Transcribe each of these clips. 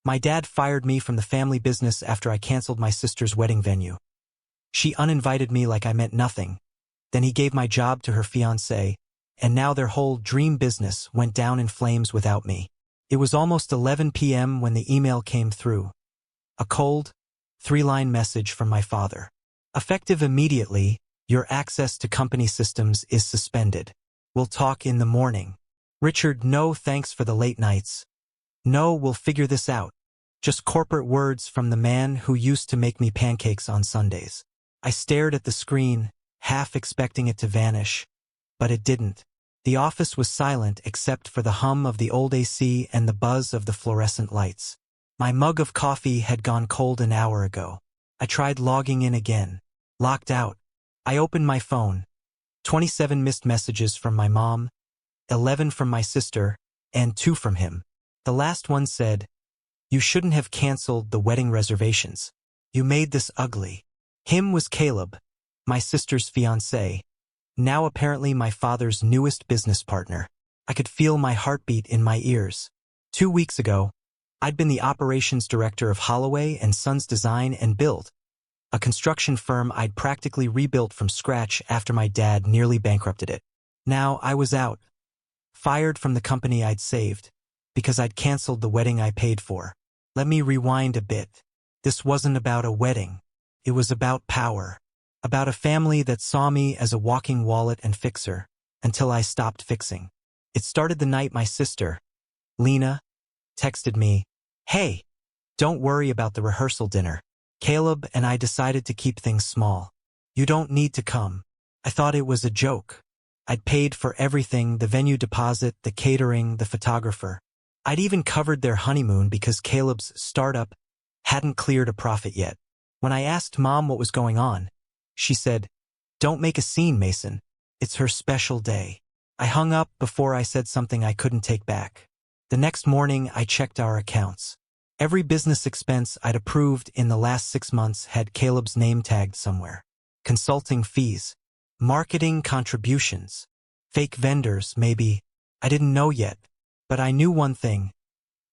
My dad fired me from the family business after I canceled my sister's wedding venue. She uninvited me like I meant nothing. Then he gave my job to her fiancé, and now their whole dream business went down in flames without me. It was almost 11 p.m. when the email came through. A cold, 3-line message from my father. Effective immediately, your access to company systems is suspended. We'll talk in the morning. Richard, no thanks for the late nights. No, we'll figure this out. Just corporate words from the man who used to make me pancakes on Sundays. I stared at the screen, half expecting it to vanish, but it didn't. The office was silent except for the hum of the old AC and the buzz of the fluorescent lights. My mug of coffee had gone cold an hour ago. I tried logging in again. Locked out. I opened my phone. 27 missed messages from my mom, 11 from my sister, and 2 from him. The last one said, "You shouldn't have canceled the wedding reservations. You made this ugly." Him was Caleb, my sister's fiancé, now apparently my father's newest business partner. I could feel my heartbeat in my ears. 2 weeks ago, I'd been the operations director of Holloway & Sons Design and Build, a construction firm I'd practically rebuilt from scratch after my dad nearly bankrupted it. Now I was out, fired from the company I'd saved, because I'd canceled the wedding I paid for. Let me rewind a bit. This wasn't about a wedding. It was about power. About a family that saw me as a walking wallet and fixer, until I stopped fixing. It started the night my sister, Lena, texted me, "Hey, don't worry about the rehearsal dinner. Caleb and I decided to keep things small. You don't need to come." I thought it was a joke. I'd paid for everything, the venue deposit, the catering, the photographer. I'd even covered their honeymoon because Caleb's startup hadn't cleared a profit yet. When I asked Mom what was going on, she said, "Don't make a scene, Mason. It's her special day." I hung up before I said something I couldn't take back. The next morning, I checked our accounts. Every business expense I'd approved in the last 6 months had Caleb's name tagged somewhere. Consulting fees, marketing contributions, fake vendors, maybe. I didn't know yet, but I knew one thing.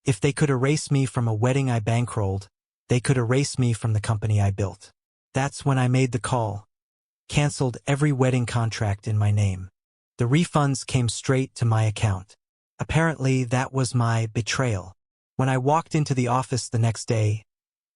If they could erase me from a wedding I bankrolled, they could erase me from the company I built. That's when I made the call. Canceled every wedding contract in my name. The refunds came straight to my account. Apparently, that was my betrayal. When I walked into the office the next day,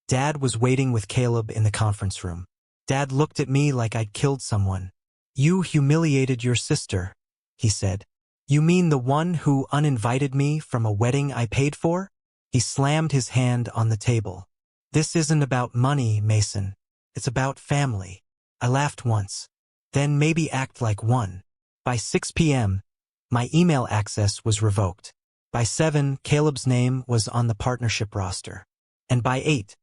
Dad was waiting with Caleb in the conference room. Dad looked at me like I'd killed someone. "You humiliated your sister," he said. "You mean the one who uninvited me from a wedding I paid for?" He slammed his hand on the table. "This isn't about money, Mason. It's about family." I laughed once. Then maybe act like one. By 6 p.m., my email access was revoked. By 7, Caleb's name was on the partnership roster. And by 8,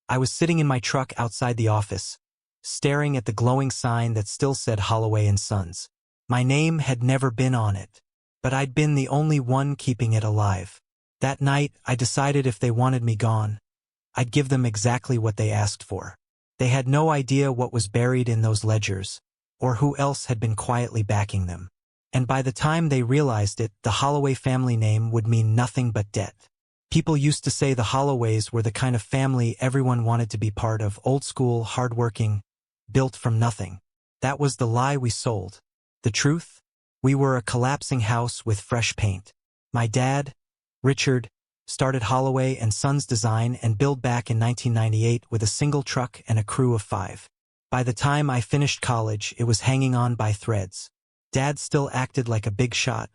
I was sitting in my truck outside the office, staring at the glowing sign that still said Holloway & Sons. My name had never been on it, but I'd been the only one keeping it alive. That night, I decided if they wanted me gone, I'd give them exactly what they asked for. They had no idea what was buried in those ledgers, or who else had been quietly backing them. And by the time they realized it, the Holloway family name would mean nothing but debt. People used to say the Holloways were the kind of family everyone wanted to be part of, old school, hardworking, built from nothing. That was the lie we sold. The truth? We were a collapsing house with fresh paint. My dad, Richard, started Holloway & Sons Design and Build back in 1998 with a single truck and a crew of 5. By the time I finished college, it was hanging on by threads. Dad still acted like a big shot,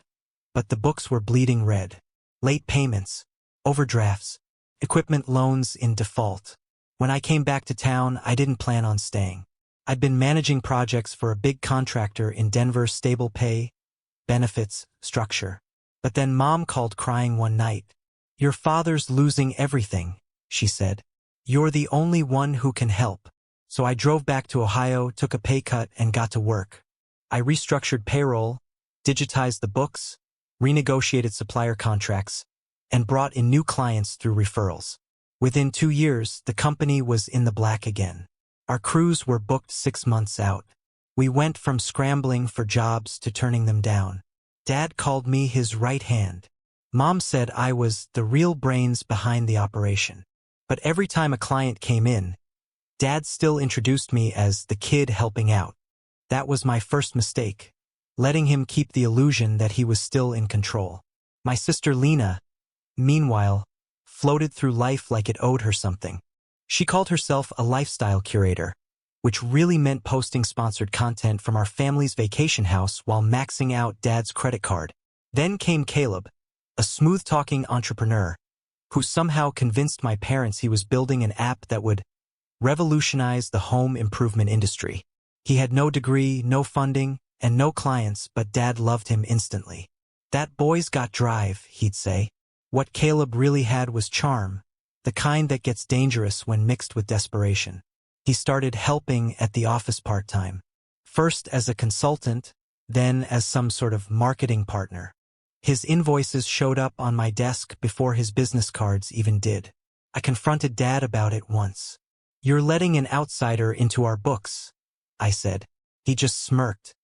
but the books were bleeding red. Late payments, overdrafts, equipment loans in default. When I came back to town, I didn't plan on staying. I'd been managing projects for a big contractor in Denver, stable pay, benefits, structure. But then Mom called crying one night. "Your father's losing everything," she said. "You're the only one who can help." So I drove back to Ohio, took a pay cut, and got to work. I restructured payroll, digitized the books, renegotiated supplier contracts, and brought in new clients through referrals. Within 2 years, the company was in the black again. Our crews were booked 6 months out. We went from scrambling for jobs to turning them down. Dad called me his right hand. Mom said I was the real brains behind the operation. But every time a client came in, Dad still introduced me as the kid helping out. That was my first mistake, letting him keep the illusion that he was still in control. My sister Lena, meanwhile, floated through life like it owed her something. She called herself a lifestyle curator, which really meant posting sponsored content from our family's vacation house while maxing out Dad's credit card. Then came Caleb, a smooth-talking entrepreneur, who somehow convinced my parents he was building an app that would revolutionize the home improvement industry. He had no degree, no funding, and no clients, but Dad loved him instantly. That boy's got drive, he'd say. What Caleb really had was charm, the kind that gets dangerous when mixed with desperation. He started helping at the office part-time, first as a consultant, then as some sort of marketing partner. His invoices showed up on my desk before his business cards even did. I confronted Dad about it once. "You're letting an outsider into our books," I said. He just smirked.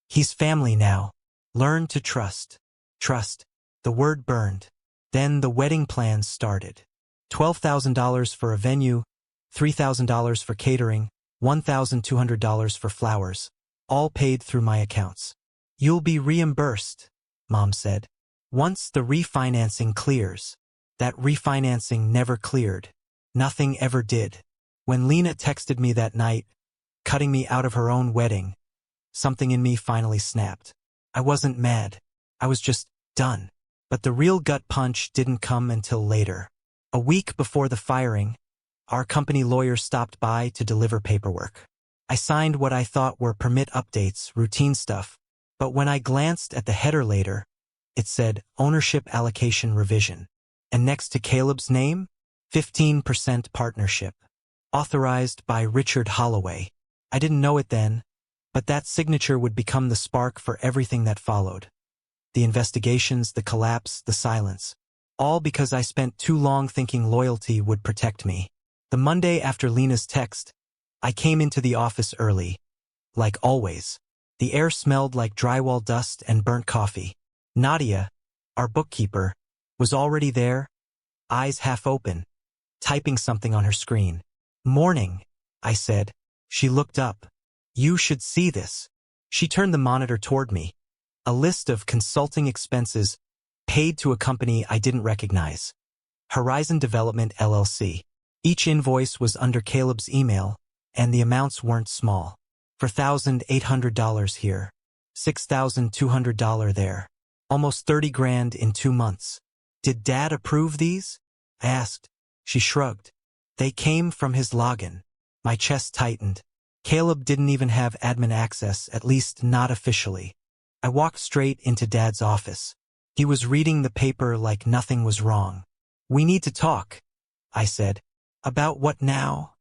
"He's family now. Learn to trust." Trust. The word burned. Then the wedding plans started. $12,000 for a venue, $3,000 for catering, $1,200 for flowers, all paid through my accounts. "You'll be reimbursed," Mom said, "once the refinancing clears." That refinancing never cleared. Nothing ever did. When Lena texted me that night, cutting me out of her own wedding, something in me finally snapped. I wasn't mad. I was just done. But the real gut punch didn't come until later. A week before the firing, our company lawyer stopped by to deliver paperwork. I signed what I thought were permit updates, routine stuff, but when I glanced at the header later, it said ownership allocation revision. And next to Caleb's name, 15% partnership. Authorized by Richard Holloway. I didn't know it then, but that signature would become the spark for everything that followed. The investigations, the collapse, the silence. All because I spent too long thinking loyalty would protect me. The Monday after Lena's text, I came into the office early. Like always. The air smelled like drywall dust and burnt coffee. Nadia, our bookkeeper, was already there, eyes half open, typing something on her screen. "Morning," I said. She looked up. "You should see this." She turned the monitor toward me. A list of consulting expenses paid to a company I didn't recognize. Horizon Development LLC. Each invoice was under Caleb's email, and the amounts weren't small. $4,800 here. $6,200 there. Almost 30 grand in 2 months. "Did Dad approve these?" I asked. She shrugged. "They came from his login." My chest tightened. Caleb didn't even have admin access, at least not officially. I walked straight into Dad's office. He was reading the paper like nothing was wrong. "We need to talk," I said. "About what now?"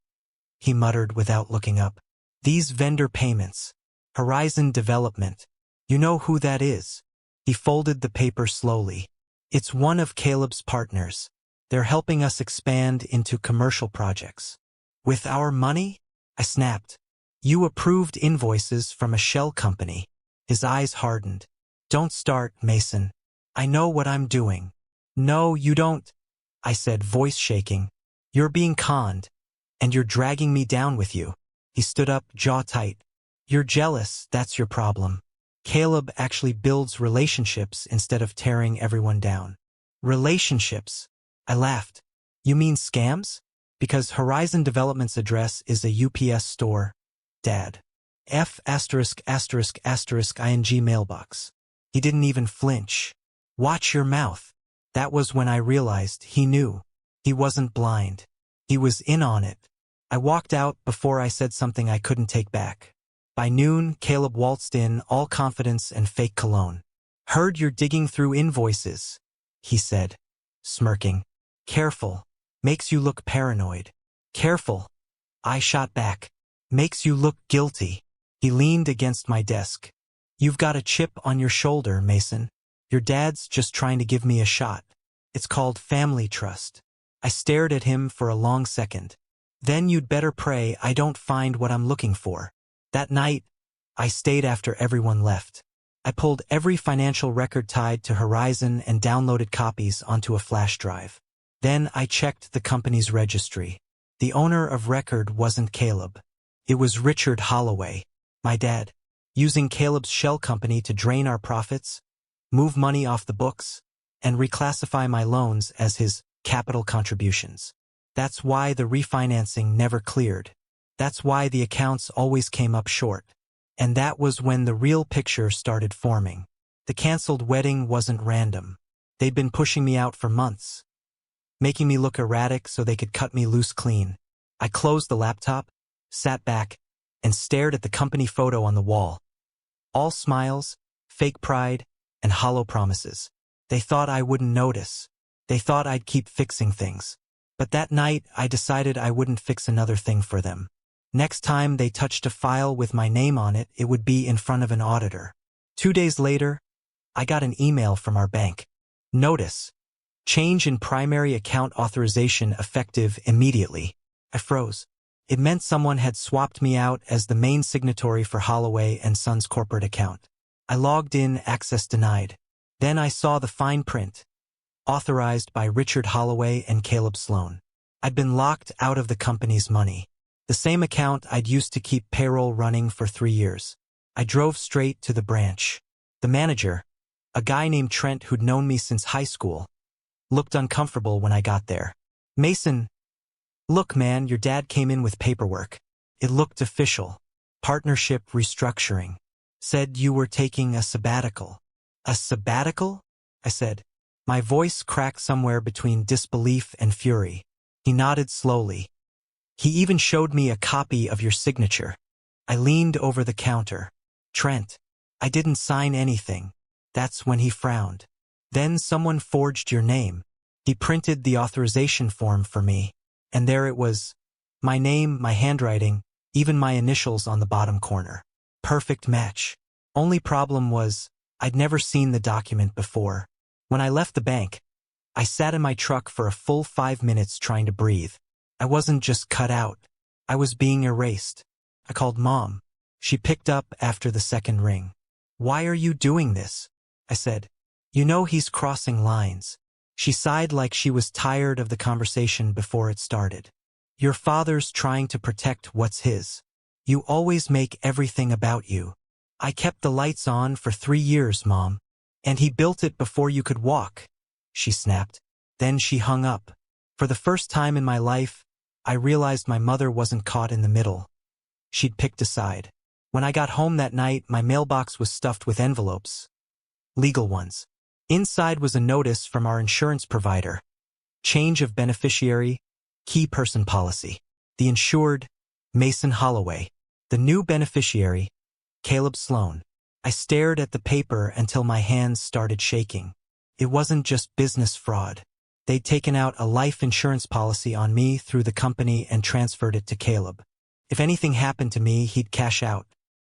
He muttered without looking up. "These vendor payments. Horizon Development. You know who that is?" He folded the paper slowly. "It's one of Caleb's partners. They're helping us expand into commercial projects." "With our money?" I snapped. "You approved invoices from a shell company." His eyes hardened. "Don't start, Mason. I know what I'm doing." "No, you don't," I said, voice shaking. "You're being conned, and you're dragging me down with you." He stood up, jaw tight. "You're jealous, that's your problem. Caleb actually builds relationships instead of tearing everyone down." "Relationships?" I laughed. "You mean scams? Because Horizon Development's address is a UPS store, Dad. F******ing mailbox." He didn't even flinch. "Watch your mouth." That was when I realized he knew. He wasn't blind. He was in on it. I walked out before I said something I couldn't take back. By noon, Caleb waltzed in, all confidence and fake cologne. "Heard you're digging through invoices," he said, smirking. "Careful. Makes you look paranoid." "Careful," I shot back. "Makes you look guilty." He leaned against my desk. "You've got a chip on your shoulder, Mason. Your dad's just trying to give me a shot. It's called family trust." I stared at him for a long second. "Then you'd better pray I don't find what I'm looking for." That night, I stayed after everyone left. I pulled every financial record tied to Horizon and downloaded copies onto a flash drive. Then I checked the company's registry. The owner of record wasn't Caleb. It was Richard Holloway, my dad, using Caleb's shell company to drain our profits, move money off the books, and reclassify my loans as his capital contributions. That's why the refinancing never cleared. That's why the accounts always came up short. And that was when the real picture started forming. The canceled wedding wasn't random. They'd been pushing me out for months, making me look erratic so they could cut me loose clean. I closed the laptop, sat back, and stared at the company photo on the wall. All smiles, fake pride, and hollow promises. They thought I wouldn't notice. They thought I'd keep fixing things. But that night, I decided I wouldn't fix another thing for them. Next time they touched a file with my name on it, it would be in front of an auditor. 2 days later, I got an email from our bank. Notice: change in primary account authorization effective immediately. I froze. It meant someone had swapped me out as the main signatory for Holloway & Sons corporate account. I logged in, access denied. Then I saw the fine print. Authorized by Richard Holloway and Caleb Sloan. I'd been locked out of the company's money. The same account I'd used to keep payroll running for 3 years. I drove straight to the branch. The manager, a guy named Trent who'd known me since high school, looked uncomfortable when I got there. "Mason, look man, your dad came in with paperwork. It looked official. Partnership restructuring. Said you were taking a sabbatical." "A sabbatical?" I said. My voice cracked somewhere between disbelief and fury. He nodded slowly. "He even showed me a copy of your signature." I leaned over the counter. "Trent, I didn't sign anything." That's when he frowned. "Then someone forged your name." He printed the authorization form for me. And there it was. My name, my handwriting, even my initials on the bottom corner. Perfect match. Only problem was, I'd never seen the document before. When I left the bank, I sat in my truck for a full 5 minutes trying to breathe. I wasn't just cut out. I was being erased. I called Mom. She picked up after the second ring. "Why are you doing this?" I said. "You know he's crossing lines." She sighed like she was tired of the conversation before it started. "Your father's trying to protect what's his. You always make everything about you. I kept the lights on for 3 years, Mom. And he built it before you could walk," she snapped. Then she hung up. For the first time in my life, I realized my mother wasn't caught in the middle. She'd picked a side. When I got home that night, my mailbox was stuffed with envelopes. Legal ones. Inside was a notice from our insurance provider. Change of beneficiary, key person policy. The insured, Mason Holloway. The new beneficiary, Caleb Sloan. I stared at the paper until my hands started shaking. It wasn't just business fraud. They'd taken out a life insurance policy on me through the company and transferred it to Caleb. If anything happened to me, he'd cash out.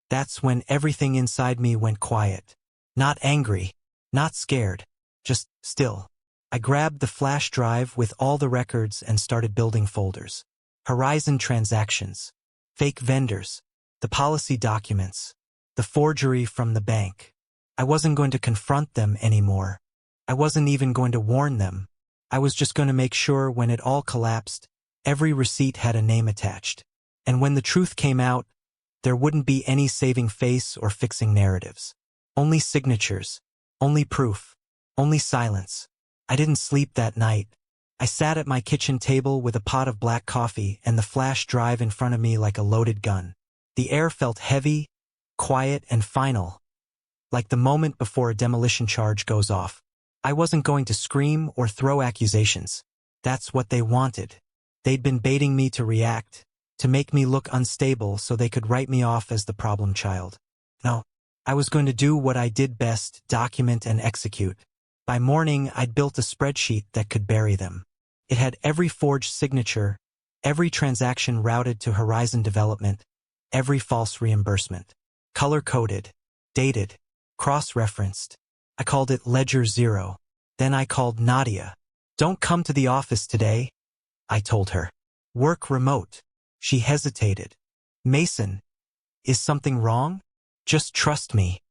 That's when everything inside me went quiet. Not angry, not scared, just still. I grabbed the flash drive with all the records and started building folders. Horizon transactions, fake vendors, the policy documents, the forgery from the bank. I wasn't going to confront them anymore. I wasn't even going to warn them. I was just going to make sure when it all collapsed, every receipt had a name attached. And when the truth came out, there wouldn't be any saving face or fixing narratives. Only signatures, only proof, only silence. I didn't sleep that night. I sat at my kitchen table with a pot of black coffee and the flash drive in front of me like a loaded gun. The air felt heavy, quiet, and final, like the moment before a demolition charge goes off. I wasn't going to scream or throw accusations. That's what they wanted. They'd been baiting me to react, to make me look unstable so they could write me off as the problem child. No, I was going to do what I did best, document and execute. By morning, I'd built a spreadsheet that could bury them. It had every forged signature, every transaction routed to Horizon Development, every false reimbursement. Color-coded, dated, cross-referenced. I called it Ledger Zero. Then I called Nadia. "Don't come to the office today," I told her. "Work remote." She hesitated. "Mason, is something wrong?" "Just trust me."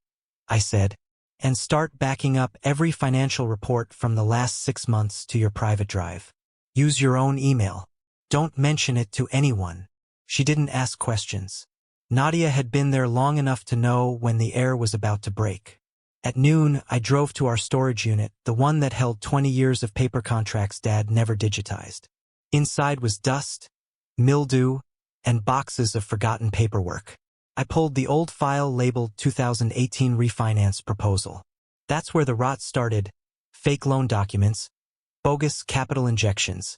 I said, and start backing up every financial report from the last 6 months to your private drive. Use your own email. Don't mention it to anyone. She didn't ask questions. Nadia had been there long enough to know when the air was about to break. At noon, I drove to our storage unit, the one that held 20 years of paper contracts Dad never digitized. Inside was dust, mildew, and boxes of forgotten paperwork. I pulled the old file labeled 2018 refinance proposal. That's where the rot started: fake loan documents, bogus capital injections,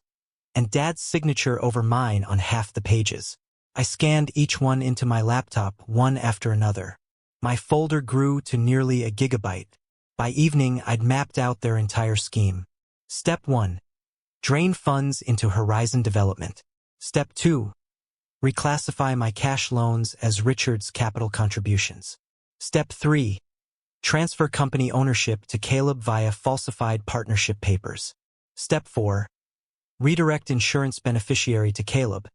and Dad's signature over mine on half the pages. I scanned each one into my laptop, one after another. My folder grew to nearly a gigabyte. By evening, I'd mapped out their entire scheme. Step 1. Drain funds into Horizon Development. Step 2. Reclassify my cash loans as Richard's capital contributions. Step 3. Transfer company ownership to Caleb via falsified partnership papers. Step 4. Redirect insurance beneficiary to Caleb,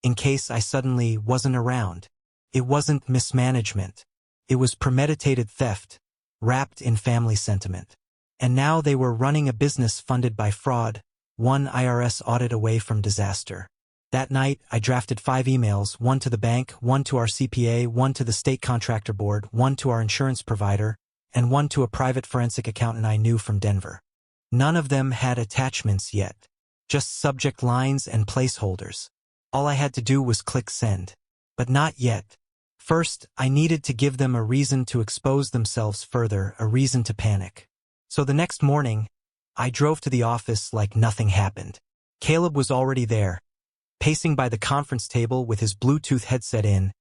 in case I suddenly wasn't around. It wasn't mismanagement. It was premeditated theft, wrapped in family sentiment. And now they were running a business funded by fraud, one IRS audit away from disaster. That night, I drafted 5 emails, one to the bank, one to our CPA, one to the state contractor board, one to our insurance provider, and one to a private forensic accountant I knew from Denver. None of them had attachments yet, just subject lines and placeholders. All I had to do was click send. But not yet. First, I needed to give them a reason to expose themselves further, a reason to panic. So the next morning, I drove to the office like nothing happened. Caleb was already there, pacing by the conference table with his Bluetooth headset in,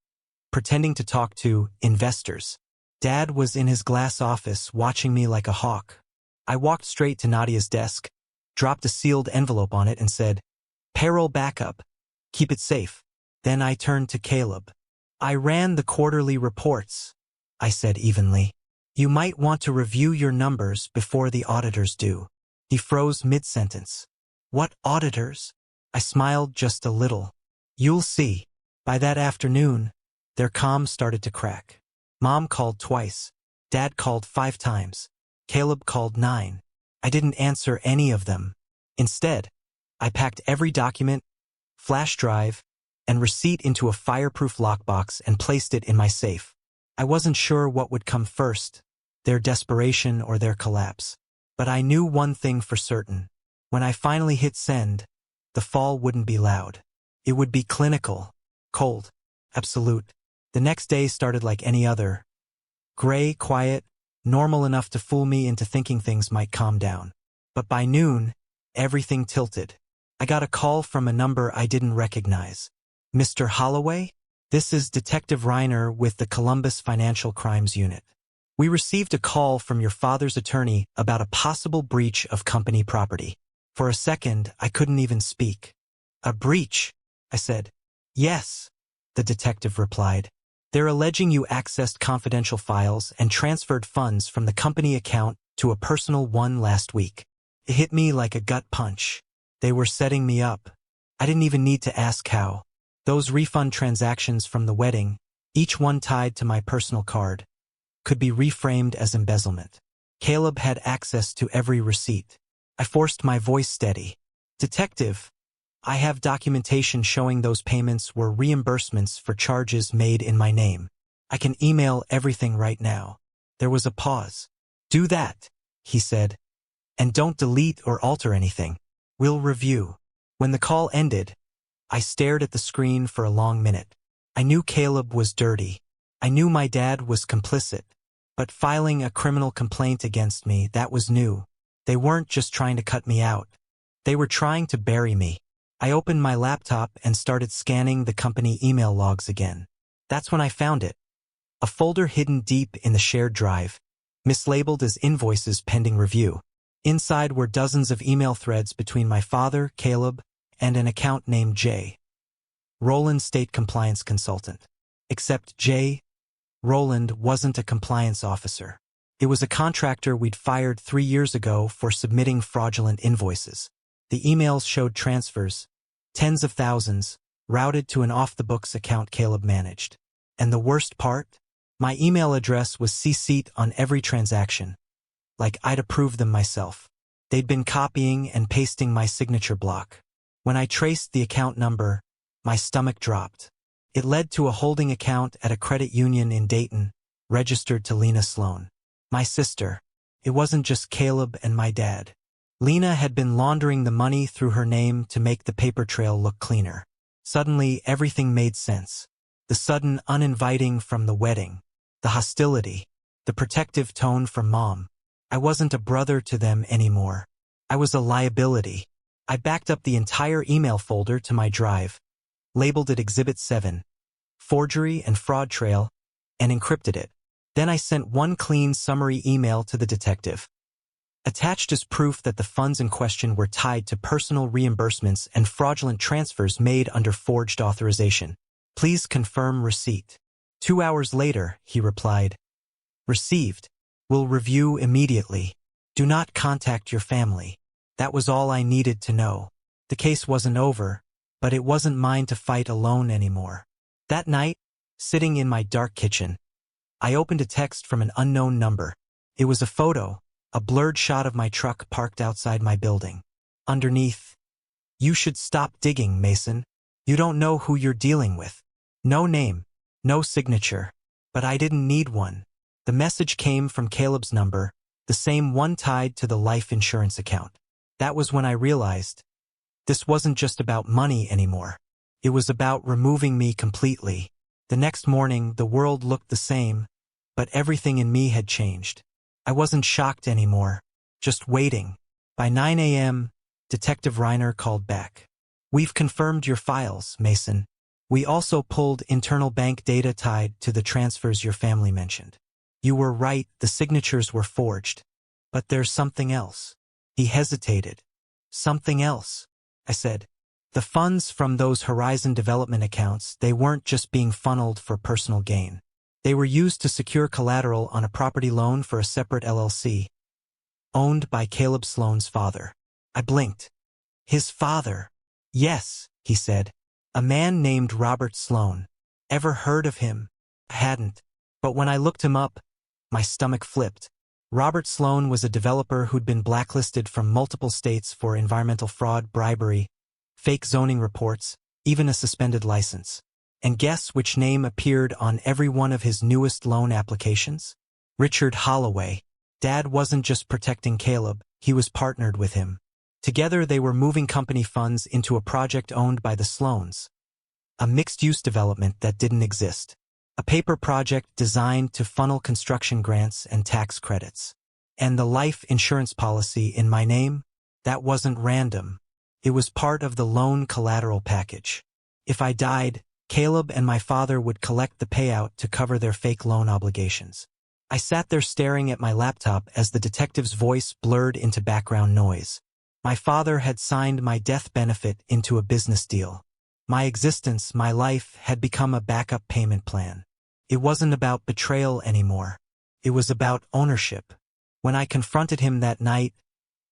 pretending to talk to investors. Dad was in his glass office watching me like a hawk. I walked straight to Nadia's desk, dropped a sealed envelope on it and said, "Payroll backup. Keep it safe." Then I turned to Caleb. "I ran the quarterly reports," I said evenly. "You might want to review your numbers before the auditors do." He froze mid-sentence. "What auditors?" I smiled just a little. "You'll see." By that afternoon, their comms started to crack. Mom called twice. Dad called 5 times. Caleb called 9. I didn't answer any of them. Instead, I packed every document, flash drive, and receipt into a fireproof lockbox and placed it in my safe. I wasn't sure what would come first, their desperation or their collapse. But I knew one thing for certain. When I finally hit send, the fall wouldn't be loud. It would be clinical, cold, absolute. The next day started like any other. Gray, quiet, normal enough to fool me into thinking things might calm down. But by noon, everything tilted. I got a call from a number I didn't recognize. "Mr. Holloway? This is Detective Reiner with the Columbus Financial Crimes Unit. We received a call from your father's attorney about a possible breach of company property." For a second, I couldn't even speak. "A breach?" I said. "Yes," the detective replied. "They're alleging you accessed confidential files and transferred funds from the company account to a personal one last week." It hit me like a gut punch. They were setting me up. I didn't even need to ask how. Those refund transactions from the wedding, each one tied to my personal card, could be reframed as embezzlement. Caleb had access to every receipt. I forced my voice steady. "Detective, I have documentation showing those payments were reimbursements for charges made in my name. I can email everything right now." There was a pause. "Do that," he said. "And don't delete or alter anything. We'll review." When the call ended, I stared at the screen for a long minute. I knew Caleb was dirty. I knew my dad was complicit. But filing a criminal complaint against me, that was new. They weren't just trying to cut me out. They were trying to bury me. I opened my laptop and started scanning the company email logs again. That's when I found it. A folder hidden deep in the shared drive, mislabeled as invoices pending review. Inside were dozens of email threads between my father, Caleb, and an account named J. Roland, State Compliance Consultant. Except J. Roland wasn't a compliance officer. It was a contractor we'd fired 3 years ago for submitting fraudulent invoices. The emails showed transfers, tens of thousands, routed to an off-the-books account Caleb managed. And the worst part? My email address was CC'd on every transaction, like I'd approved them myself. They'd been copying and pasting my signature block. When I traced the account number, my stomach dropped. It led to a holding account at a credit union in Dayton, registered to Lena Sloan, my sister. It wasn't just Caleb and my dad. Lena had been laundering the money through her name to make the paper trail look cleaner. Suddenly, everything made sense. The sudden uninviting from the wedding, the hostility, the protective tone from Mom. I wasn't a brother to them anymore. I was a liability. I backed up the entire email folder to my drive, labeled it Exhibit 7, Forgery and Fraud Trail, and encrypted it. Then I sent one clean summary email to the detective. Attached as proof that the funds in question were tied to personal reimbursements and fraudulent transfers made under forged authorization. Please confirm receipt. 2 hours later, he replied. Received. Will review immediately. Do not contact your family. That was all I needed to know. The case wasn't over, but it wasn't mine to fight alone anymore. That night, sitting in my dark kitchen, I opened a text from an unknown number. It was a photo, a blurred shot of my truck parked outside my building. Underneath, you should stop digging, Mason. You don't know who you're dealing with. No name, no signature. But I didn't need one. The message came from Caleb's number, the same one tied to the life insurance account. That was when I realized this wasn't just about money anymore. It was about removing me completely. The next morning, the world looked the same, but everything in me had changed. I wasn't shocked anymore, just waiting. By 9 a.m., Detective Reiner called back. We've confirmed your files, Mason. We also pulled internal bank data tied to the transfers your family mentioned. You were right, the signatures were forged. But there's something else. He hesitated. Something else, I said. The funds from those Horizon Development accounts, they weren't just being funneled for personal gain. They were used to secure collateral on a property loan for a separate LLC, owned by Caleb Sloan's father. I blinked. His father? Yes, he said. A man named Robert Sloan. Ever heard of him? I hadn't. But when I looked him up, my stomach flipped. Robert Sloan was a developer who'd been blacklisted from multiple states for environmental fraud, bribery, fake zoning reports, even a suspended license. And guess which name appeared on every one of his newest loan applications? Richard Holloway. Dad wasn't just protecting Caleb, he was partnered with him. Together they were moving company funds into a project owned by the Sloans. A mixed-use development that didn't exist. A paper project designed to funnel construction grants and tax credits. And the life insurance policy in my name? That wasn't random. It was part of the loan collateral package. If I died, Caleb and my father would collect the payout to cover their fake loan obligations. I sat there staring at my laptop as the detective's voice blurred into background noise. My father had signed my death benefit into a business deal. My existence, my life, had become a backup payment plan. It wasn't about betrayal anymore. It was about ownership. When I confronted him that night,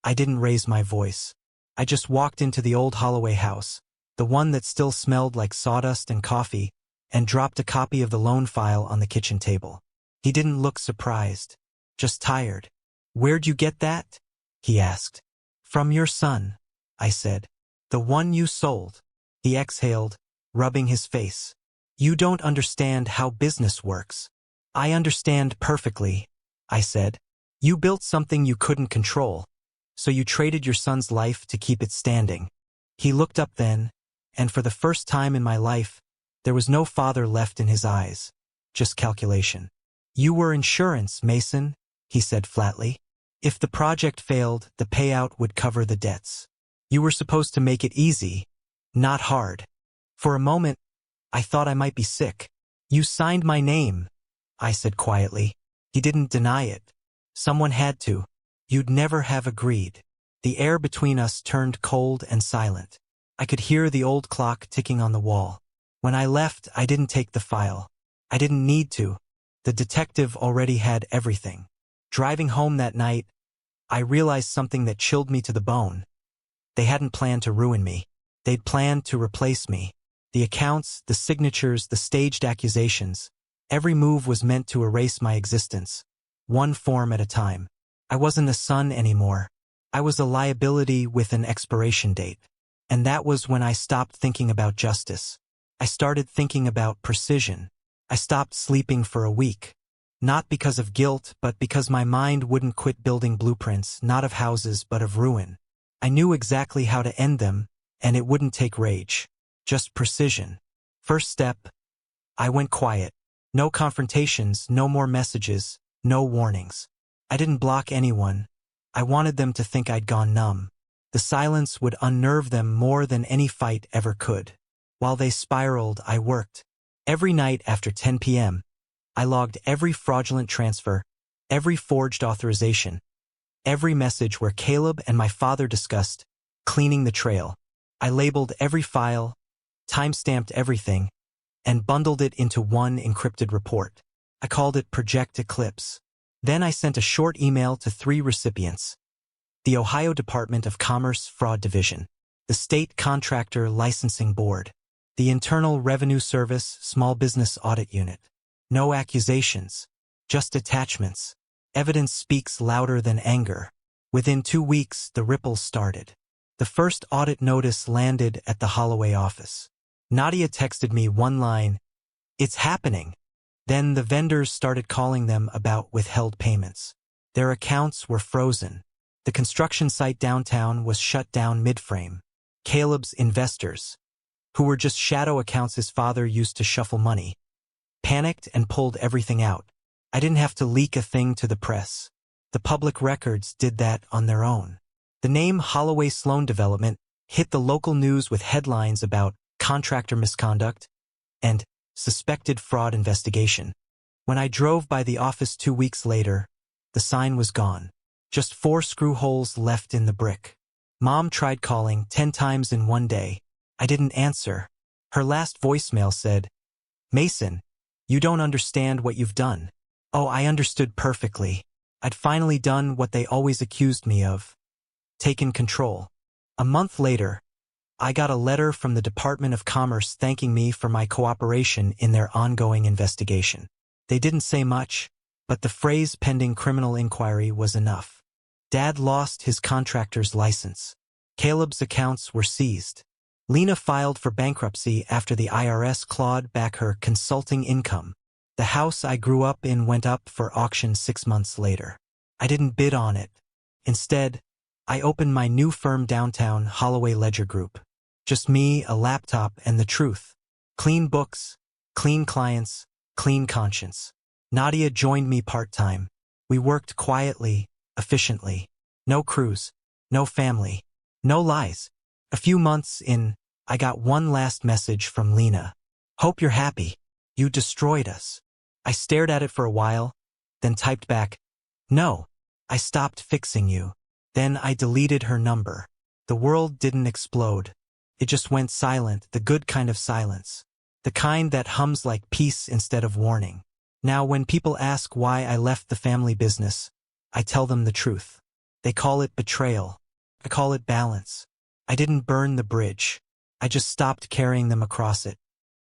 I didn't raise my voice. I just walked into the old Holloway house, the one that still smelled like sawdust and coffee, and dropped a copy of the loan file on the kitchen table. He didn't look surprised, just tired. Where'd you get that? He asked. From your son, I said. The one you sold. He exhaled, rubbing his face. You don't understand how business works. I understand perfectly, I said. You built something you couldn't control, so you traded your son's life to keep it standing. He looked up then, and for the first time in my life, there was no father left in his eyes, just calculation. You were insurance, Mason, he said flatly. If the project failed, the payout would cover the debts. You were supposed to make it easy, not hard. For a moment, I thought I might be sick. You signed my name, I said quietly. He didn't deny it. Someone had to. You'd never have agreed. The air between us turned cold and silent. I could hear the old clock ticking on the wall. When I left, I didn't take the file. I didn't need to. The detective already had everything. Driving home that night, I realized something that chilled me to the bone. They hadn't planned to ruin me. They'd planned to replace me. The accounts, the signatures, the staged accusations, Every move was meant to erase my existence, one form at a time. I wasn't a son anymore. I was a liability with an expiration date. And that was when I stopped thinking about justice. I started thinking about precision. I stopped sleeping for a week. Not because of guilt, but because my mind wouldn't quit building blueprints, not of houses, but of ruin. I knew exactly how to end them, and it wouldn't take rage. Just precision. First step, I went quiet. No confrontations, no more messages, no warnings. I didn't block anyone. I wanted them to think I'd gone numb. The silence would unnerve them more than any fight ever could. While they spiraled, I worked. Every night after 10 p.m., I logged every fraudulent transfer, every forged authorization, every message where Caleb and my father discussed cleaning the trail. I labeled every file, time-stamped everything, and bundled it into one encrypted report. I called it Project Eclipse. Then I sent a short email to 3 recipients: the Ohio Department of Commerce Fraud Division, the State Contractor Licensing Board, the Internal Revenue Service Small Business Audit Unit. No accusations, just attachments. Evidence speaks louder than anger. Within 2 weeks, the ripples started. The first audit notice landed at the Holloway office. Nadia texted me one line, "It's happening." Then the vendors started calling them about withheld payments. Their accounts were frozen. The construction site downtown was shut down mid-frame. Caleb's investors, who were just shadow accounts his father used to shuffle money, panicked and pulled everything out. I didn't have to leak a thing to the press. The public records did that on their own. The name Holloway Sloan Development hit the local news with headlines about contractor misconduct and suspected fraud investigation. When I drove by the office 2 weeks later, the sign was gone. Just 4 screw holes left in the brick. Mom tried calling 10 times in one day. I didn't answer. Her last voicemail said, "Mason, you don't understand what you've done." Oh, I understood perfectly. I'd finally done what they always accused me of: taken control. A month later, I got a letter from the Department of Commerce thanking me for my cooperation in their ongoing investigation. They didn't say much, but the phrase "pending criminal inquiry" was enough. Dad lost his contractor's license. Caleb's accounts were seized. Lena filed for bankruptcy after the IRS clawed back her consulting income. The house I grew up in went up for auction 6 months later. I didn't bid on it. Instead, I opened my new firm downtown, Holloway Ledger Group. Just me, a laptop, and the truth. Clean books, clean clients, clean conscience. Nadia joined me part-time. We worked quietly, efficiently. No crews, no family, no lies. A few months in, I got one last message from Lena. "Hope you're happy. You destroyed us." I stared at it for a while, then typed back, "No, I stopped fixing you." Then I deleted her number. The world didn't explode. It just went silent, the good kind of silence. The kind that hums like peace instead of warning. Now when people ask why I left the family business, I tell them the truth. They call it betrayal. I call it balance. I didn't burn the bridge. I just stopped carrying them across it.